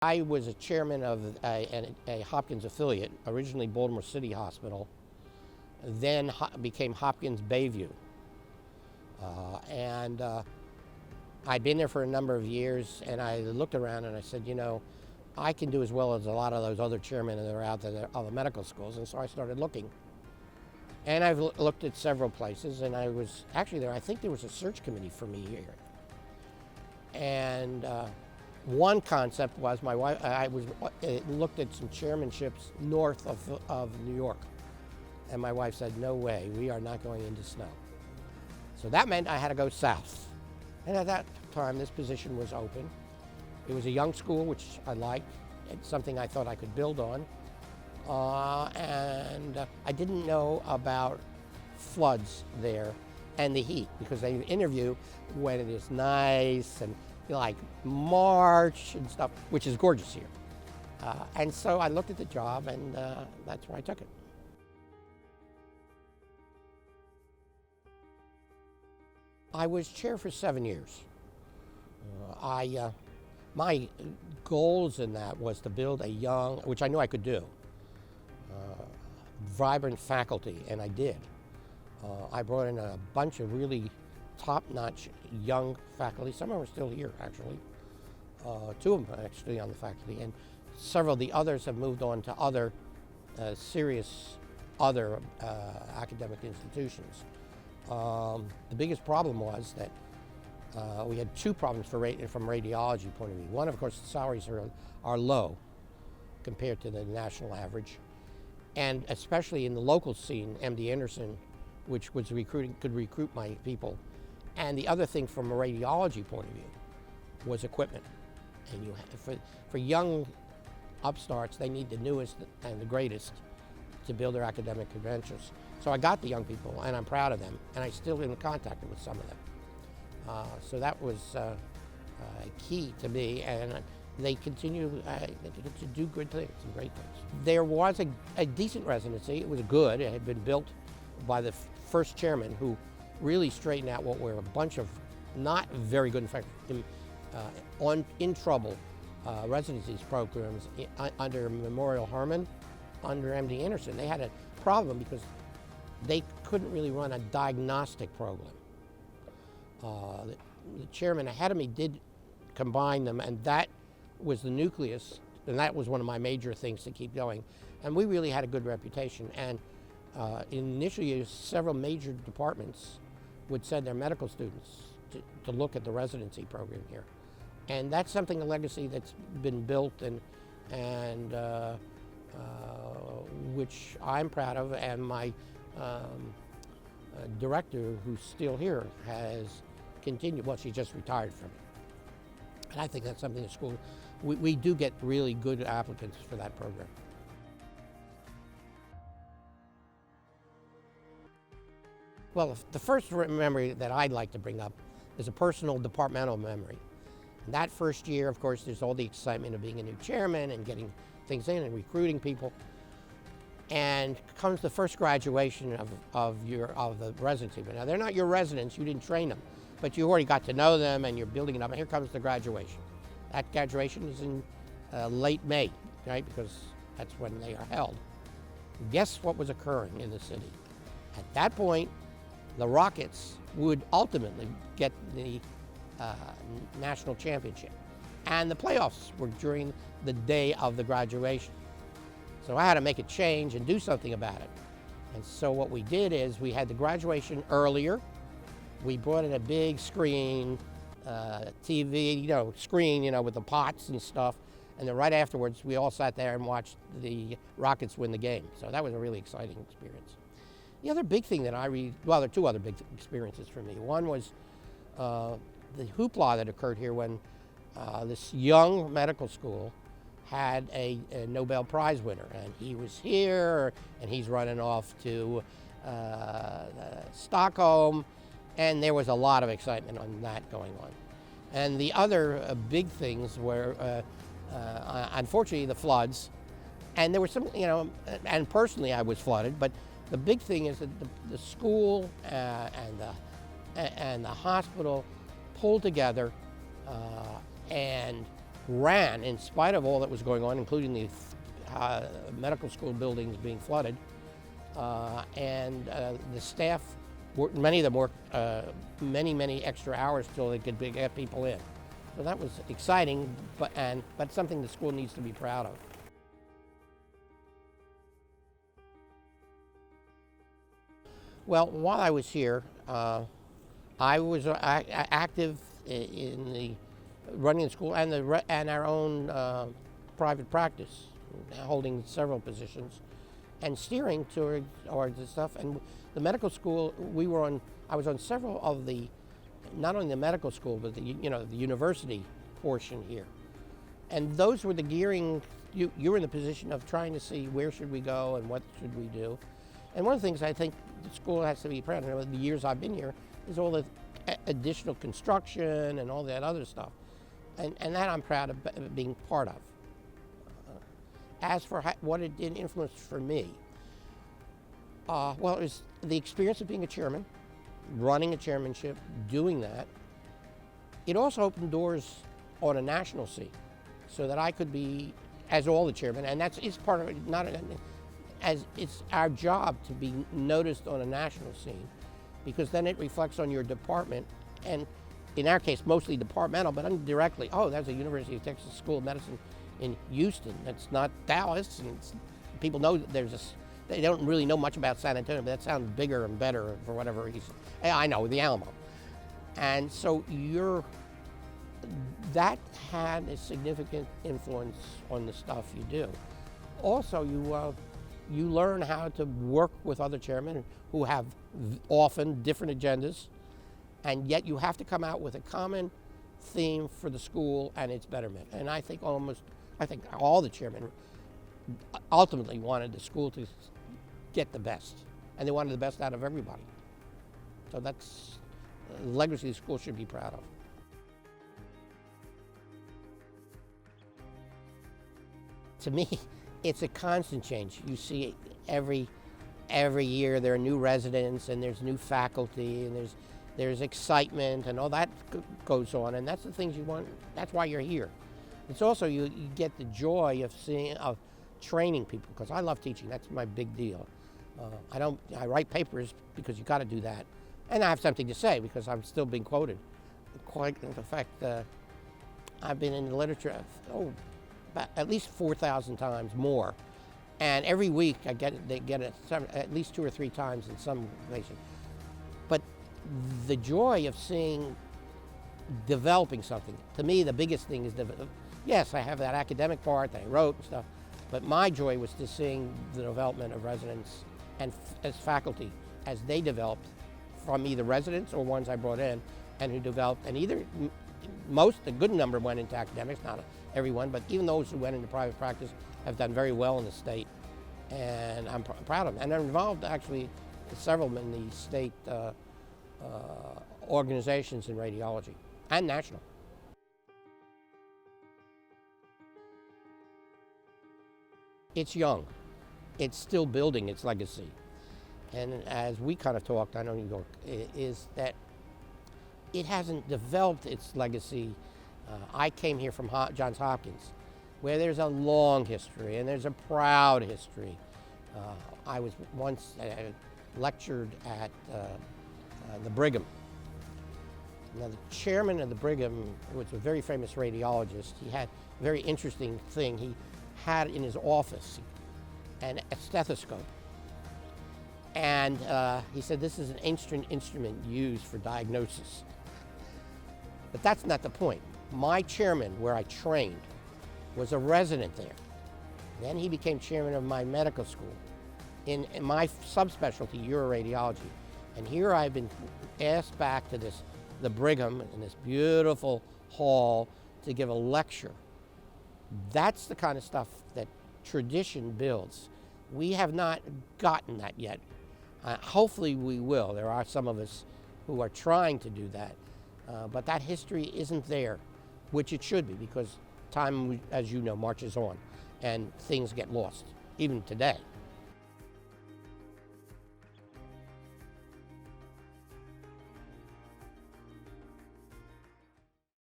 I was a chairman of a Hopkins affiliate, originally Baltimore City Hospital, then became Hopkins Bayview. And I'd been there for a number of years, and I looked around and I said, you know, I can do as well as a lot of those other chairmen that are out there of the medical schools. And so I started looking. And I've looked at several places, and I was actually there. I think there was a search committee for me here. And one concept was my wife, looked at some chairmanships north of New York. And my wife said, no way, we are not going into snow. So that meant I had to go south. And at that time, this position was open. It was a young school, which I liked. It's something I thought I could build on. And I didn't know about floods there and the heat, because they interview when it is nice and like March and stuff, which is gorgeous here. And so I looked at the job, and that's where I took it. I was chair for 7 years. My goals in that was to build a young, which I knew I could do, vibrant faculty, and I did. I brought in a bunch of really top-notch young faculty. Some of them are still here, actually. Two of them are actually on the faculty, and several of the others have moved on to other academic institutions. The biggest problem was that we had two problems from radiology point of view. One, of course, the salaries are low compared to the national average, and especially in the local scene, MD Anderson, which was could recruit my people. And the other thing from a radiology point of view was equipment. And for young upstarts, they need the newest and the greatest to build their academic credentials. So I got the young people, and I'm proud of them, and I still am in contact with some of them. So that was key to me, and they continue to do good things and great things. There was a decent residency. It was good. It had been built by the first chairman, who really straightened out what were a bunch of not very good, in fact, in trouble residencies programs under Memorial Hermann, under MD Anderson. They had a problem because they couldn't really run a diagnostic program. The chairman ahead of me did combine them, and that was the nucleus, and that was one of my major things to keep going. And we really had a good reputation. And in initial years, several major departments would send their medical students to look at the residency program here. And that's something, a legacy that's been built, and which I'm proud of, and my director, who's still here, has continued. Well, she just retired from it. And I think that's something the school, we do get really good applicants for that program. Well, the first memory that I'd like to bring up is a personal departmental memory. And that first year, of course, there's all the excitement of being a new chairman and getting things in and recruiting people. And comes the first graduation of the residency. But now they're not your residents, you didn't train them, but you already got to know them and you're building it up. And here comes the graduation. That graduation is in late May, right? Because that's when they are held. Guess what was occurring in the city? At that point, the Rockets would ultimately get the national championship. And the playoffs were during the day of the graduation. So I had to make a change and do something about it. And so what we did is we had the graduation earlier. We brought in a big screen, TV, screen, with the pots and stuff. And then right afterwards, we all sat there and watched the Rockets win the game. So that was a really exciting experience. The other big thing that well, there are two other big experiences for me. One was the hoopla that occurred here when this young medical school had a Nobel Prize winner, and he was here, and he's running off to Stockholm, and there was a lot of excitement on that going on. And the other big things were, unfortunately, the floods, and there were some, and personally I was flooded, but the big thing is that the school and the hospital pulled together and ran in spite of all that was going on, including the medical school buildings being flooded. And the staff, many of them worked many extra hours till they could get people in. So that was exciting, but something the school needs to be proud of. Well, while I was here, I was active in the running the school and our own private practice, holding several positions and steering towards the stuff. And the medical school, I was on several of the, not only the medical school, but the university portion here. And those were the gearing, you were in the position of trying to see where should we go and what should we do. And one of the things I think the school has to be proud of, the years I've been here, is all the additional construction and all that other stuff. And that I'm proud of being part of. As for what it did influence for me, well, it was the experience of being a chairman, running a chairmanship, doing that. It also opened doors on a national scene so that I could be, as all the chairmen, and is part of it, as it's our job to be noticed on a national scene, because then it reflects on your department, and in our case, mostly departmental, but indirectly, oh, there's a University of Texas School of Medicine in Houston. That's not Dallas, and people know that they don't really know much about San Antonio, but that sounds bigger and better for whatever reason. I know, the Alamo. And so that had a significant influence on the stuff you do. Also, you learn how to work with other chairmen who have often different agendas, and yet you have to come out with a common theme for the school and its betterment. And I think all the chairmen ultimately wanted the school to get the best, and they wanted the best out of everybody. So that's a legacy the school should be proud of. To me, it's a constant change. You see every year there are new residents and there's new faculty and there's excitement and all that goes on, and that's the things you want. That's why you're here. It's also you get the joy of training people, because I love teaching. That's my big deal. I write papers because you got to do that, and I have something to say because I'm still being quoted. Quite in fact, I've been in the literature about at least 4,000 times more, and every week they get it at least 2 or 3 times in some places. But the joy of developing something, to me, the biggest thing is yes, I have that academic part that I wrote and stuff, but my joy was to seeing the development of residents and as faculty as they developed from either residents or ones I brought in, and who developed, and a good number went into academics, not everyone, but even those who went into private practice have done very well in the state, and I'm proud of them. And I'm involved actually several in the state organizations in radiology and national. It's young. It's still building its legacy. And as we kind of talked, I know New York, is that it hasn't developed its legacy. I came here from Johns Hopkins, where there's a long history and there's a proud history. I was once lectured at the Brigham. Now, the chairman of the Brigham was a very famous radiologist. He had a very interesting thing. He had in his office a stethoscope. And he said, this is an ancient instrument used for diagnosis. But that's not the point. My chairman, where I trained, was a resident there. Then he became chairman of my medical school in my subspecialty, uroradiology. And here I've been asked back to the Brigham in this beautiful hall to give a lecture. That's the kind of stuff that tradition builds. We have not gotten that yet. Hopefully we will. There are some of us who are trying to do that. But that history isn't there, which it should be, because time, as you know, marches on and things get lost, even today.